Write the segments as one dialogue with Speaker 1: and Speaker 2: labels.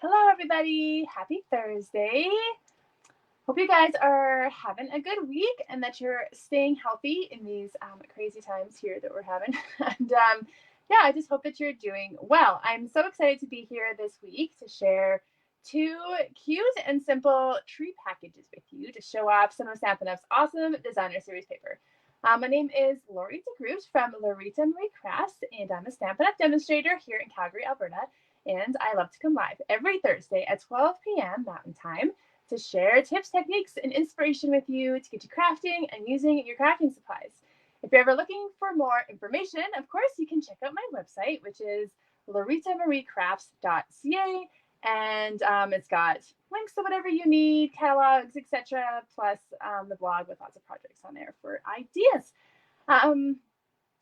Speaker 1: Hello, everybody. Happy Thursday. Hope you guys are having a good week and that you're staying healthy in these crazy times here that we're having. and yeah, I just hope that you're doing well. I'm so excited to be here this week to share two cute and simple tree packages with you to show off some of Stampin' Up's awesome designer series paper. My name is Lori DeGroot from Lorita Marie Crafts, and I'm a Stampin' Up demonstrator here in Calgary, Alberta. And I love to come live every Thursday at 12 p.m. Mountain Time to share tips, techniques, and inspiration with you to get you crafting and using your crafting supplies. If you're ever looking for more information, of course, you can check out my website, which is loritamariecrafts.ca. And it's got links to whatever you need, catalogs, etc., plus the blog with lots of projects on there for ideas.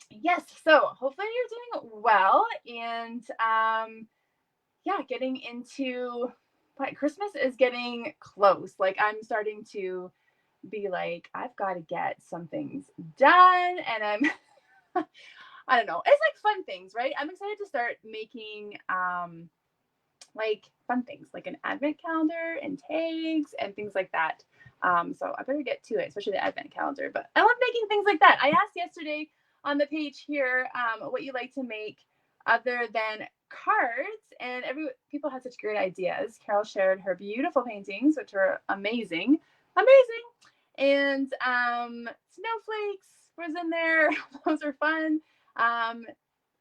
Speaker 1: Yes, so hopefully you're doing well. And yeah, getting into like Christmas is getting close. Like I'm starting to be like, I've got to get some things done. And I don't know. It's like fun things, right? I'm excited to start making like fun things like an advent calendar and tags and things like that. So I better get to it, especially the advent calendar. But I love making things like that. I asked yesterday on the page here what you like to make other than cards, and people had such great ideas. Carol shared her beautiful paintings, which were amazing, and snowflakes was in there. Those are fun.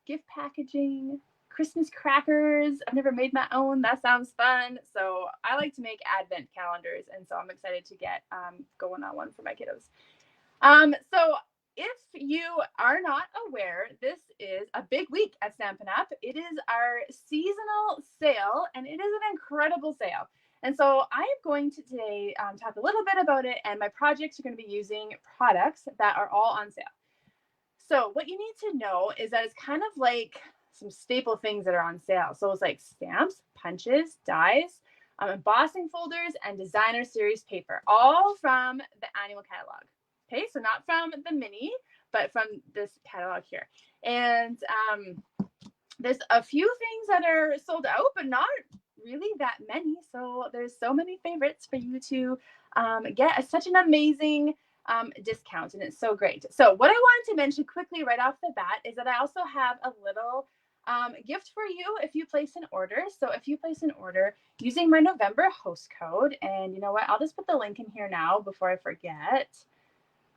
Speaker 1: Gift packaging, Christmas crackers. I've never made my own. That sounds fun. So I like to make advent calendars, and so I'm excited to get going on one for my kiddos. So if you are not aware, this is a big week at Stampin' Up. It is our seasonal sale, and it is an incredible sale. And so I am going to today talk a little bit about it, and my projects are going to be using products that are all on sale. So what you need to know is that it's kind of like some staple things that are on sale. So it's like stamps, punches, dies, embossing folders, and designer series paper, all from the annual catalog. Okay, so not from the mini, but from this catalog here. And there's a few things that are sold out, but not really that many. So there's so many favorites for you to get such an amazing discount, and it's so great. So what I wanted to mention quickly right off the bat is that I also have a little gift for you if you place an order. So if you place an order using my November host code, and you know what, I'll just put the link in here now before I forget.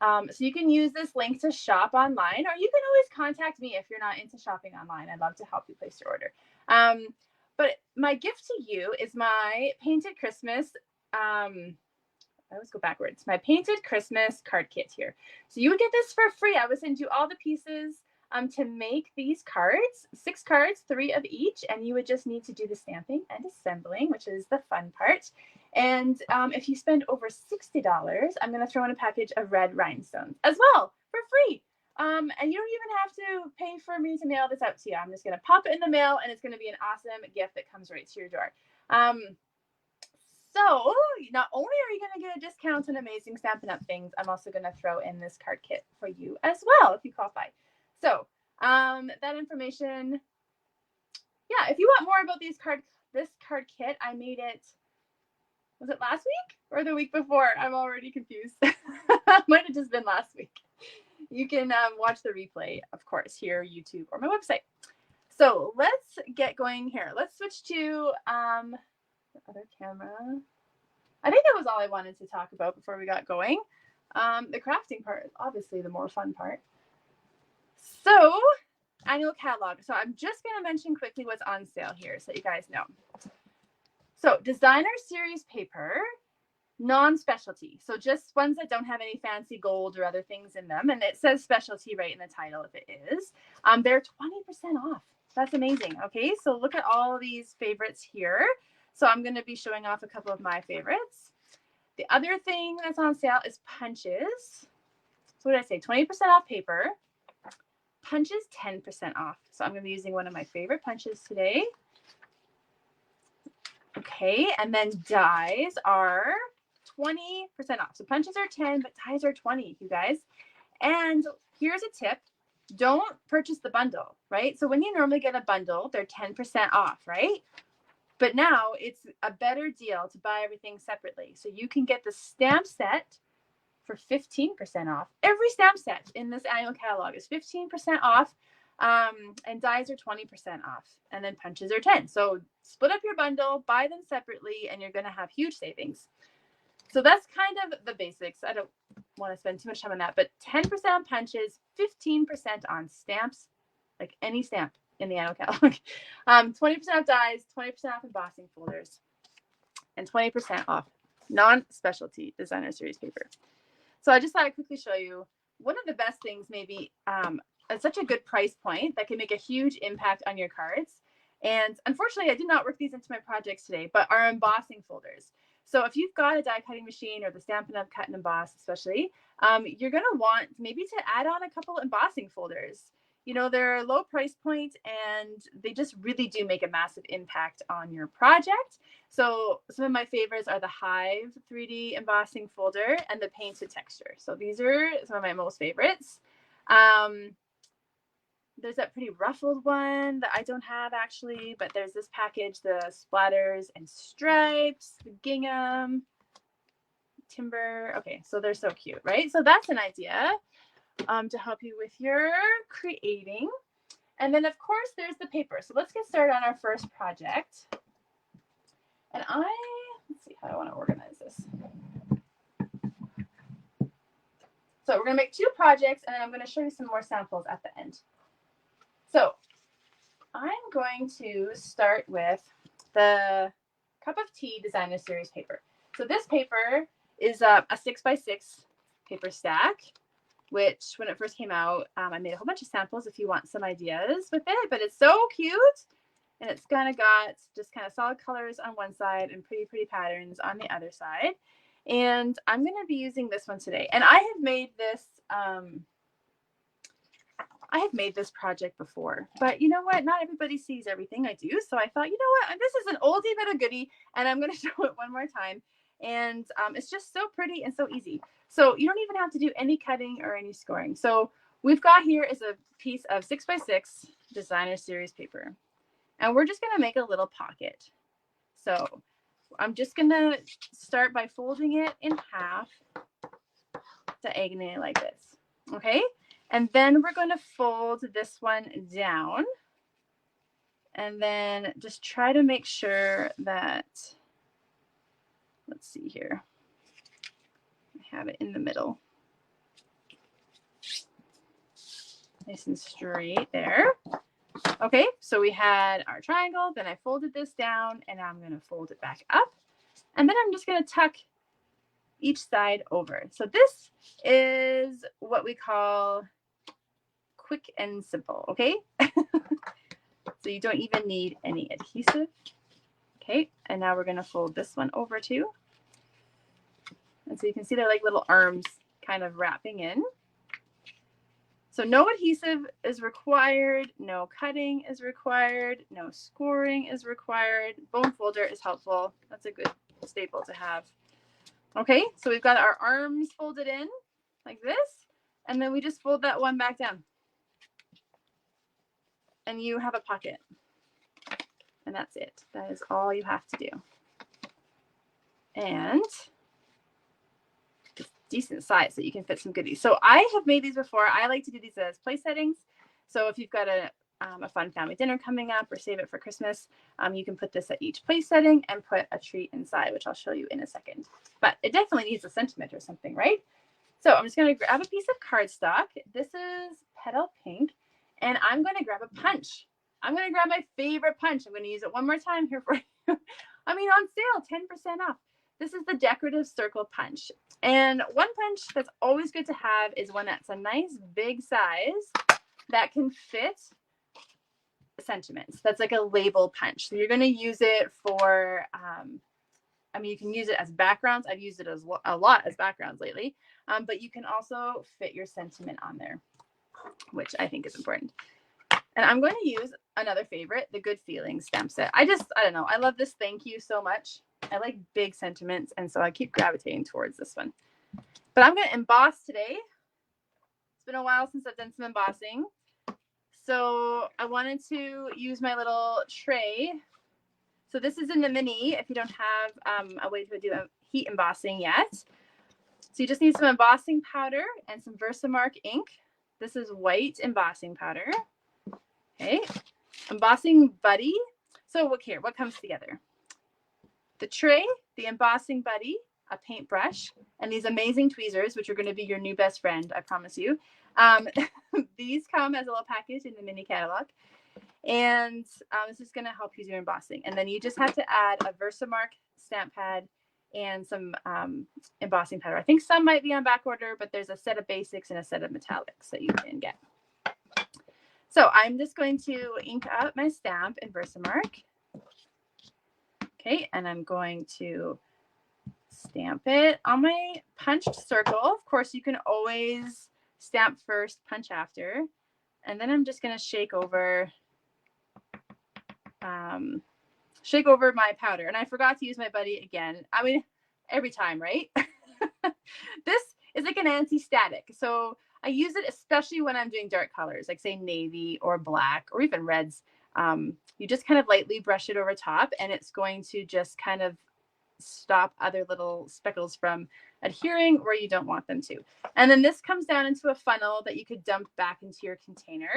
Speaker 1: So you can use this link to shop online, or you can always contact me if you're not into shopping online. I'd love to help you place your order. But my gift to you is my Painted Christmas. I always go backwards. My Painted Christmas card kit here. So you would get this for free. I would send you all the pieces to make these cards, 6 cards, 3 of each, and you would just need to do the stamping and assembling, which is the fun part. And if you spend over $60, I'm going to throw in a package of red rhinestones as well for free. And you don't even have to pay for me to mail this out to you. I'm just going to pop it in the mail, and it's going to be an awesome gift that comes right to your door. So not only are you going to get a discount on amazing Stampin' Up things, I'm also going to throw in this card kit for you as well if you qualify. So that information, yeah, if you want more about this card kit, I made it, was it last week or the week before? I'm already confused. Might have just been last week. You can watch the replay, of course, here, YouTube, or my website. So let's get going here. Let's switch to the other camera. I think that was all I wanted to talk about before we got going. The crafting part is obviously the more fun part. So, annual catalog. So I'm just going to mention quickly what's on sale here so you guys know. So designer series paper, non-specialty. So just ones that don't have any fancy gold or other things in them. And it says specialty right in the title if it is. They're 20% off. That's amazing. Okay, so look at all these favorites here. So I'm going to be showing off a couple of my favorites. The other thing that's on sale is punches. So what did I say? 20% off paper. Punches 10% off. So I'm going to be using one of my favorite punches today. Okay, and then dies are 20% off. So punches are 10, but dies are 20, you guys. And here's a tip. Don't purchase the bundle, right? So when you normally get a bundle, they're 10% off, right? But now it's a better deal to buy everything separately. So you can get the stamp set for 15% off. Every stamp set in this annual catalog is 15% off, and dies are 20% off, and then punches are 10. So split up your bundle, buy them separately, and you're going to have huge savings. So that's kind of the basics. I don't want to spend too much time on that, but 10% on punches, 15% on stamps, like any stamp in the annual catalog, 20% off dies, 20% off embossing folders, and 20% off non-specialty designer series paper. So I just thought I'd quickly show you one of the best things, maybe at such a good price point that can make a huge impact on your cards. And unfortunately, I did not work these into my projects today, but our embossing folders. So if you've got a die cutting machine or the Stampin' Up! Cut and Emboss especially, you're going to want maybe to add on a couple embossing folders. You know, they're low price point and they just really do make a massive impact on your project. So some of my favorites are the Hive 3D embossing folder and the Paint to Texture. So these are some of my most favorites. There's that pretty ruffled one that I don't have actually, but there's this package, the Splatters and Stripes, the Gingham, Timber. Okay, so they're so cute, right? So that's an idea to help you with your creating. And then of course there's the paper. So let's get started on our first project. And let's see how I want to organize this. So we're going to make 2 projects, and then I'm going to show you some more samples at the end. So I'm going to start with the Cup of Tea Designer Series paper. So this paper is a 6x6 paper stack, which when it first came out, I made a whole bunch of samples if you want some ideas with it, but it's so cute. And it's kind of got just kind of solid colors on one side and pretty patterns on the other side. And I'm going to be using this one today. And I have made this project before, but you know what? Not everybody sees everything I do. So I thought, you know what? This is an oldie but a goodie, and I'm going to show it one more time. And it's just so pretty and so easy. So you don't even have to do any cutting or any scoring. So we've got here is a piece of 6x6 designer series paper. And we're just going to make a little pocket. So I'm just going to start by folding it in half diagonally like this. Okay. And then we're going to fold this one down. And then just try to make sure that, let's see here, I have it in the middle. Nice and straight there. Okay, so we had our triangle, then I folded this down, and now I'm going to fold it back up. And then I'm just going to tuck each side over. So this is what we call quick and simple, okay? So you don't even need any adhesive. Okay, and now we're going to fold this one over too. And so you can see they're like little arms kind of wrapping in. So no adhesive is required, no cutting is required, no scoring is required. Bone folder is helpful. That's a good staple to have. Okay, so we've got our arms folded in like this, and then we just fold that one back down. And you have a pocket. And that's it. That is all you have to do. And decent size so you can fit some goodies. So I have made these before. I like to do these as place settings. So if you've got a fun family dinner coming up or save it for Christmas, you can put this at each place setting and put a treat inside, which I'll show you in a second. But it definitely needs a sentiment or something, right? So I'm just going to grab a piece of cardstock. This is Petal Pink, and I'm going to grab a punch. I'm going to grab my favorite punch. I'm going to use it one more time here for you. I mean, on sale, 10% off. This is the decorative circle punch. And one punch that's always good to have is one that's a nice big size that can fit sentiments. That's like a label punch. So you're going to use it for, I mean, you can use it as backgrounds. I've used it as a lot as backgrounds lately, but you can also fit your sentiment on there, which I think is important. And I'm going to use another favorite, the Good Feelings stamp set. I don't know. I love this thank you so much. I like big sentiments, and so I keep gravitating towards this one. But I'm going to emboss today. It's been a while since I've done some embossing. So I wanted to use my little tray So this is in the mini if you don't have a way to do heat embossing yet. So you just need some embossing powder and some Versamark ink. This is white embossing powder. Okay, embossing buddy. So look here, what comes together? The tray, the embossing buddy, a paintbrush, and these amazing tweezers, which are going to be your new best friend, I promise you. These come as a little package in the mini catalog. And this is going to help you do embossing. And then you just have to add a Versamark stamp pad and some embossing powder. I think some might be on back order, but there's a set of basics and a set of metallics that you can get. So I'm just going to ink up my stamp in Versamark. Okay, and I'm going to stamp it on my punched circle. Of course, you can always stamp first, punch after. And then I'm just going to shake over my powder. And I forgot to use my buddy again. I mean, every time, right? This is like an anti-static. So I use it especially when I'm doing dark colors, like say navy or black or even reds. You just kind of lightly brush it over top, and it's going to just kind of stop other little speckles from adhering where you don't want them to. And then this comes down into a funnel that you could dump back into your container,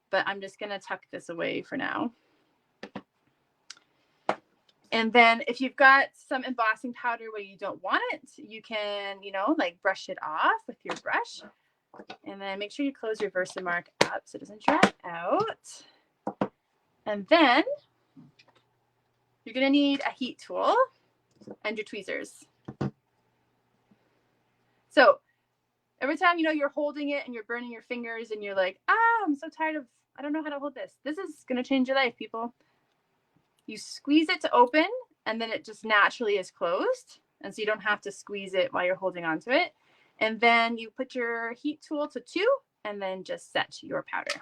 Speaker 1: but I'm just going to tuck this away for now. And then if you've got some embossing powder where you don't want it, you can, like brush it off with your brush. And then make sure you close your Versamark up so it doesn't dry out. And then you're going to need a heat tool and your tweezers. So every time you're holding it and you're burning your fingers and you're like, I'm so tired of, I don't know how to hold this. This is going to change your life, people. You squeeze it to open, and then it just naturally is closed. And so you don't have to squeeze it while you're holding onto it. And then you put your heat tool to 2 and then just set your powder.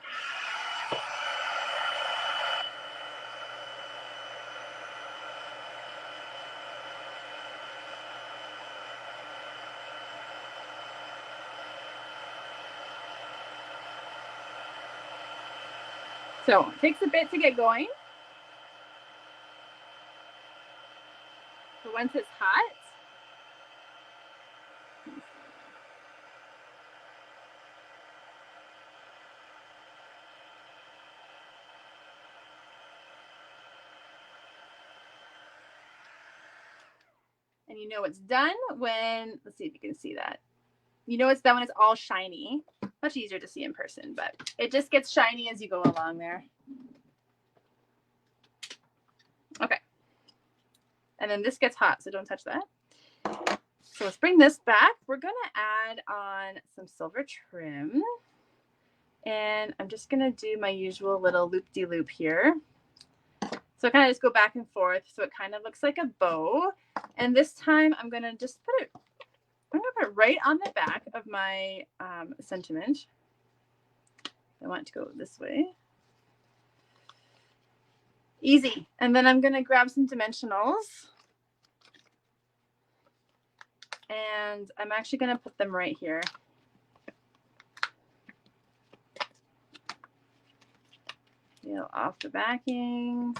Speaker 1: So it takes a bit to get going. So once it's hot, and it's done when, let's see if you can see that. It's done when it's all shiny. Much easier to see in person, but it just gets shiny as you go along there. Okay. And then this gets hot, so don't touch that. So let's bring this back. We're going to add on some silver trim. And I'm just going to do my usual little loop-de-loop here. So kind of just go back and forth so it kind of looks like a bow. And this time I'm going to just put it right on the back of my sentiment. I want it to go this way. Easy. And then I'm going to grab some dimensionals. And I'm actually going to put them right here. Off the backings.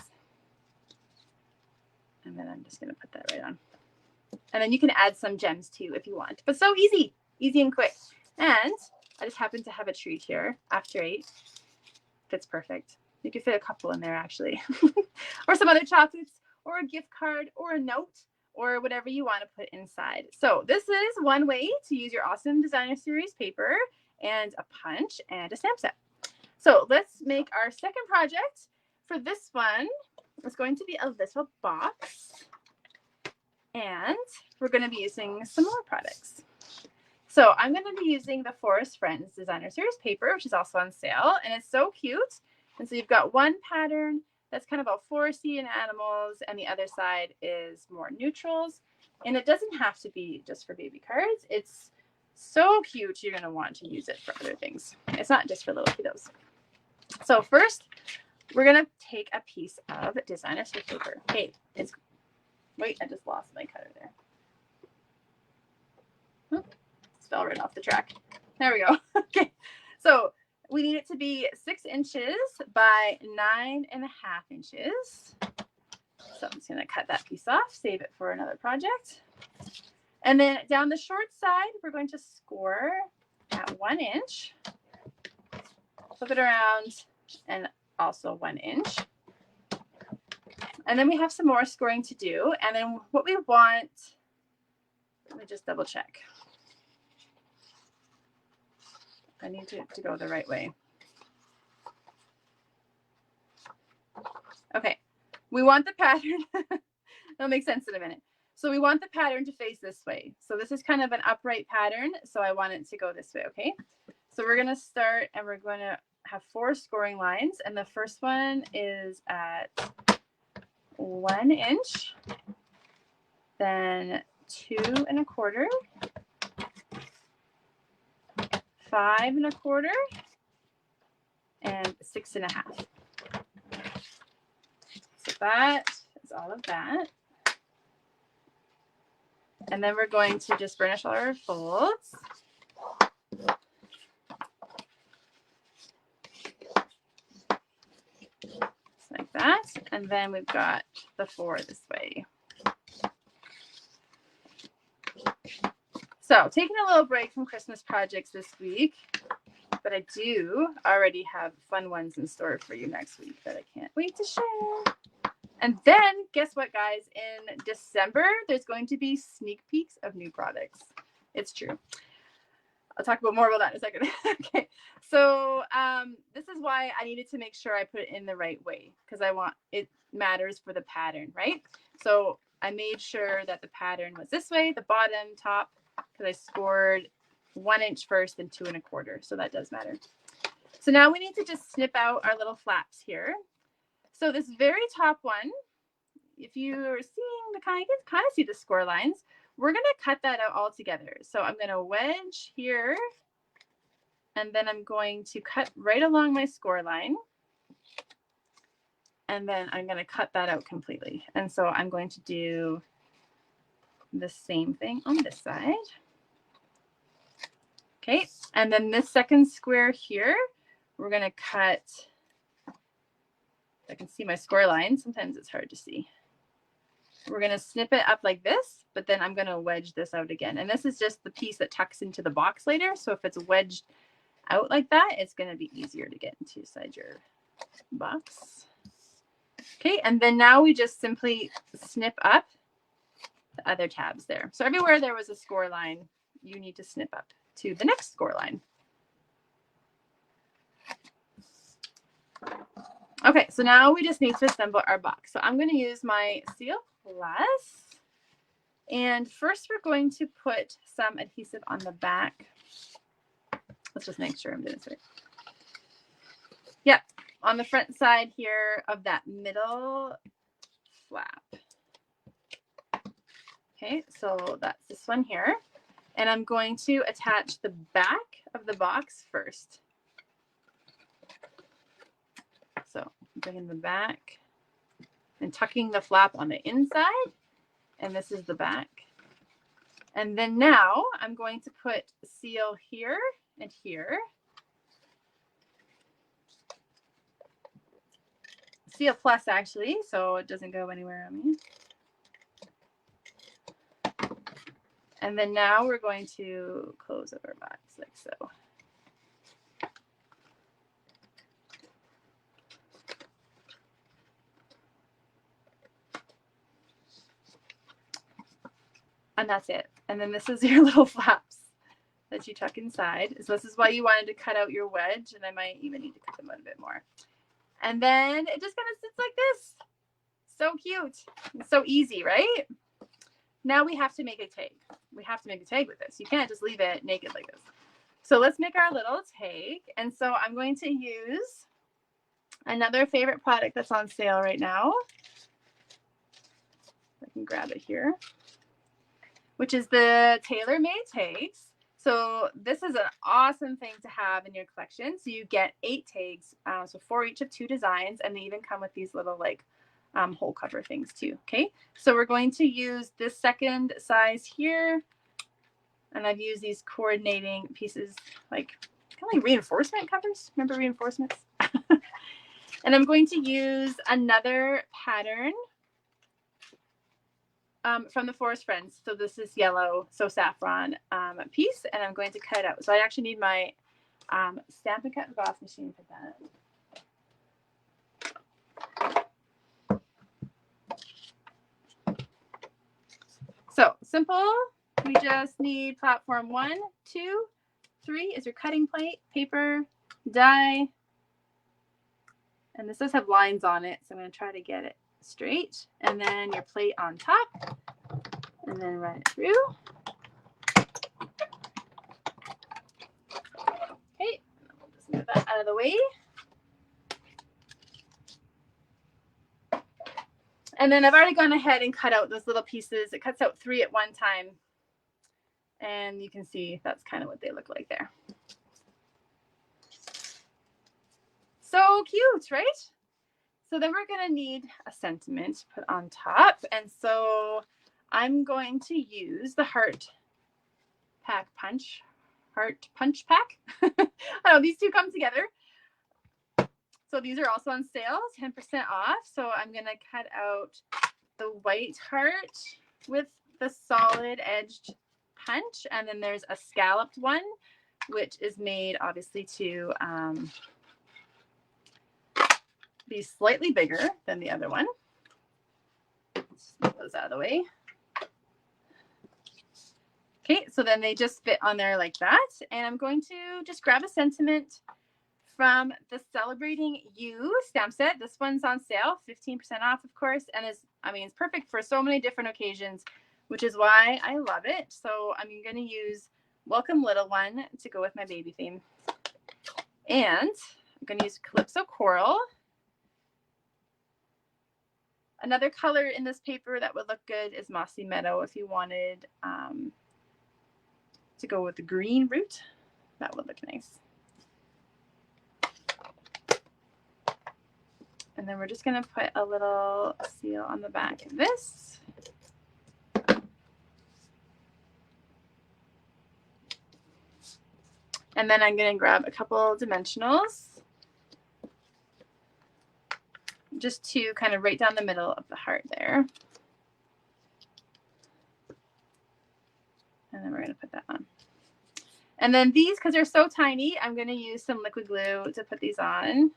Speaker 1: And then I'm just going to put that right on. And then you can add some gems too if you want. But so easy and quick. And I just happen to have a treat here, after 8. Fits perfect. You could fit a couple in there actually. Or some other chocolates, or a gift card, or a note, or whatever you want to put inside. So this is one way to use your awesome designer series paper and a punch and a stamp set. So let's make our second project. For this one, it's going to be a little box. And we're going to be using some more products. So I'm going to be using the Forest Friends Designer Series paper, which is also on sale. And it's so cute. And so you've got one pattern that's kind of all foresty and animals, and the other side is more neutrals. And it doesn't have to be just for baby cards. It's so cute, you're going to want to use it for other things. It's not just for little kiddos. So first, we're going to take a piece of designer series paper. Okay, wait, I just lost my cutter there. It fell right off the track. There we go. Okay, so we need it to be 6 inches by 9.5 inches. So I'm just going to cut that piece off, save it for another project. And then down the short side, we're going to score at 1 inch. Flip it around and also 1 inch. And then we have some more scoring to do. And then what we want, let me just double check. I need to go the right way. Okay, we want the pattern. That'll make sense in a minute. So we want the pattern to face this way. So this is kind of an upright pattern. So I want it to go this way, okay? So we're gonna start and we're gonna have 4 scoring lines. And the first one is at 1 inch, then 2 1/4, 5 1/4, and 6 1/2. So that is all of that. And then we're going to just burnish all our folds. Just like that. And then we've got the 4 this way. So taking a little break from Christmas projects this week, but I do already have fun ones in store for you next week that I can't wait to share. And then guess what, guys? In December, there's going to be sneak peeks of new products. It's true. I'll talk about more about that in a second. Okay. So this is why I needed to make sure I put it in the right way, because I want it matters for the pattern, right? So I made sure that the pattern was this way, the bottom, top, because I scored 1 inch first and 2 1/4. So that does matter. So now we need to just snip out our little flaps here. So this very top one, if you are seeing the kind of see the score lines, we're going to cut that out all together. So I'm going to wedge here, and then I'm going to cut right along my score line. And then I'm going to cut that out completely. And so I'm going to do the same thing on this side. Okay, and then this second square here, we're going to cut. I can see my score line. Sometimes it's hard to see. We're going to snip it up like this, but then I'm going to wedge this out again. And this is just the piece that tucks into the box later. So if it's wedged out like that, it's going to be easier to get into inside your box. Okay, and then now we just simply snip up the other tabs there. So everywhere there was a score line, you need to snip up to the next score line. Okay, so now we just need to assemble our box. So I'm going to use my Seal Plus. And first we're going to put some adhesive on the back. Let's just make sure I'm doing this right. Yep, on the front side here of that middle flap. Okay, so that's this one here. And I'm going to attach the back of the box first. So bringing the back and tucking the flap on the inside. And this is the back. And then now I'm going to put seal here and here. Seal Plus actually, so it doesn't go anywhere on me. And then now we're going to close up our box like so. And that's it. And then this is your little flaps that you tuck inside. So this is why you wanted to cut out your wedge, and I might even need to cut them out a bit more. And then it just kind of sits like this. So cute. It's so easy, right? Now we have to make a tag. We have to make a tag with this. You can't just leave it naked like this. So let's make our little tag. And so I'm going to use another favorite product that's on sale right now. I can grab it here, which is the tailor-made tags. So this is an awesome thing to have in your collection. So you get 8 tags, so 4 each of 2 designs, and they even come with these little like hole cover things too. Okay, so we're going to use this second size here, and I've used these coordinating pieces, like kind of like reinforcement covers. Remember reinforcements? And I'm going to use another pattern from the Forest Friends. So this is yellow, so saffron piece, and I'm going to cut it out. So I actually need my Stampin' Cut and Emboss machine for that. So simple. We just need platform 1, 2, 3 is your cutting plate, paper, die, and this does have lines on it, so I'm going to try to get it straight, and then your plate on top, and then run it through. Okay, we'll just move that out of the way. And then I've already gone ahead and cut out those little pieces. It cuts out 3 at one time. And you can see that's kind of what they look like there. So cute, right? So then we're going to need a sentiment to put on top. And so I'm going to use the Heart Punch Pack. I don't know, these two come together. So these are also on sale, 10% off. So I'm going to cut out the white heart with the solid edged punch. And then there's a scalloped one, which is made obviously to be slightly bigger than the other one. Let's move those out of the way. Okay, so then they just fit on there like that. And I'm going to just grab a sentiment from the Celebrating You stamp set. This one's on sale, 15% off, of course. And it's perfect for so many different occasions, which is why I love it. So I'm going to use Welcome Little One to go with my baby theme. And I'm going to use Calypso Coral. Another color in this paper that would look good is Mossy Meadow if you wanted to go with the green root. That would look nice. And then we're just going to put a little seal on the back of this. And then I'm going to grab a couple dimensionals just to kind of right down the middle of the heart there. And then we're going to put that on. And then these, because they're so tiny, I'm going to use some liquid glue to put these on.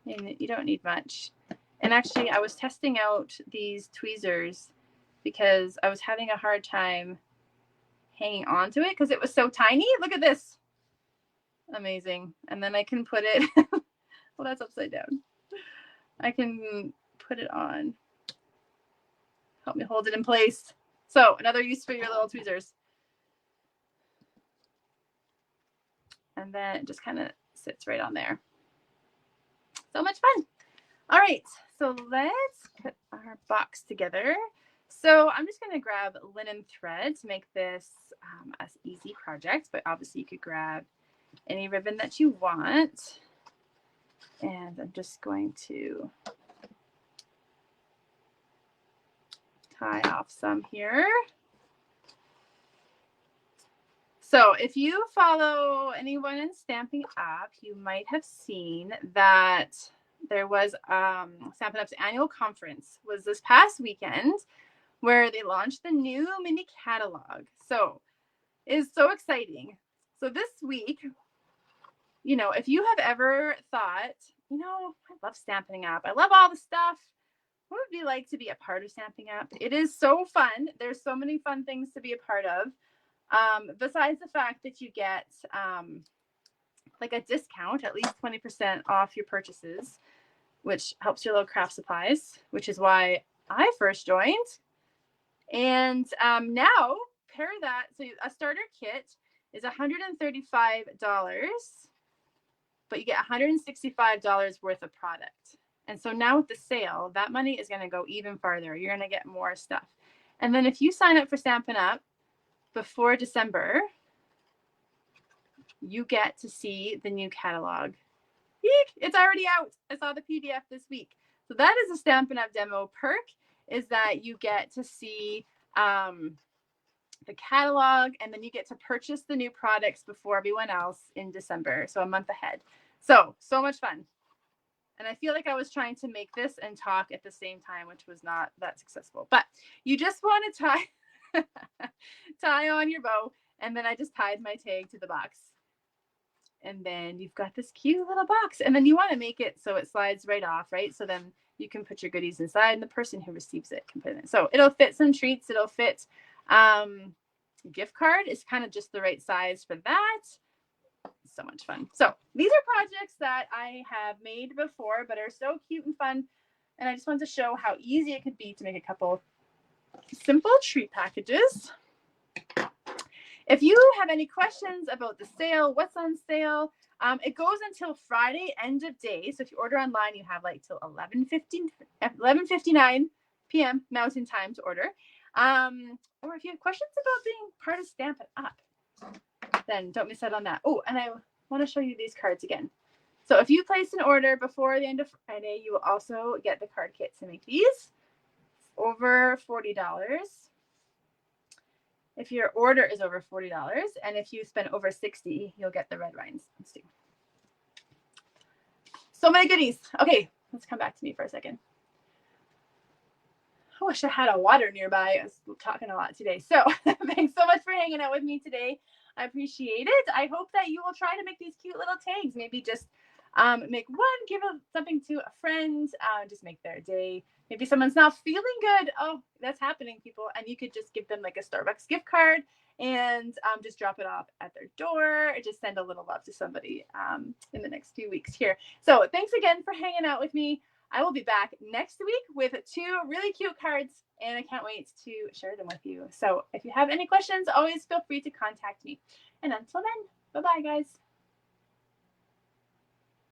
Speaker 1: And you don't need much. And actually, I was testing out these tweezers because I was having a hard time hanging on to it because it was so tiny. Look at this. Amazing. And then I can put it, well, that's upside down. I can put it on. Help me hold it in place. So another use for your little tweezers. And then it just kind of sits right on there. So much fun. All right, so let's put our box together. So I'm just going to grab linen thread to make this an easy project, but obviously you could grab any ribbon that you want. And I'm just going to tie off some here. So if you follow anyone in Stampin' Up, you might have seen that there was Stampin' Up's annual conference was this past weekend where they launched the new mini catalog. So it is so exciting. So this week, you know, if you have ever thought, you know, I love Stampin' Up, I love all the stuff, what would it be like to be a part of Stampin' Up? It is so fun. There's so many fun things to be a part of. Besides the fact that you get like a discount, at least 20% off your purchases, which helps your little craft supplies, which is why I first joined. And now pair that. So a starter kit is $135, but you get $165 worth of product. And so now with the sale, that money is going to go even farther. You're going to get more stuff. And then if you sign up for Stampin' Up before December, you get to see the new catalog. Eek, it's already out. I saw the PDF this week. So that is a Stampin' Up demo perk, is that you get to see the catalog, and then you get to purchase the new products before everyone else in December. So a month ahead. So much fun. And I feel like I was trying to make this and talk at the same time, which was not that successful. But you just want to tie on your bow. And then I just tied my tag to the box. And then you've got this cute little box. And then you want to make it so it slides right off, right? So then you can put your goodies inside and the person who receives it can put it in. So it'll fit some treats. It'll fit gift card is kind of just the right size for that. So much fun. So these are projects that I have made before, but are so cute and fun. And I just wanted to show how easy it could be to make a couple simple treat packages. If you have any questions about the sale, what's on sale, it goes until Friday, end of day. So if you order online, you have like till 11:59 p.m. Mountain Time to order. Or if you have questions about being part of Stampin' Up, then don't miss out on that. Oh, and I want to show you these cards again. So if you place an order before the end of Friday, you will also get the card kit to make these. Over $40. If your order is over $40, and if you spend over $60, you'll get the red rhinestones too. So many goodies. Okay, let's come back to me for a second. I wish I had a water nearby. I was talking a lot today. So thanks so much for hanging out with me today. I appreciate it. I hope that you will try to make these cute little tags. Maybe just make one, give something to a friend, just make their day. Maybe someone's not feeling good. Oh, that's happening, people. And you could just give them like a Starbucks gift card and just drop it off at their door or just send a little love to somebody in the next few weeks here. So thanks again for hanging out with me. I will be back next week with 2 really cute cards, and I can't wait to share them with you. So if you have any questions, always feel free to contact me. And until then, bye-bye, guys.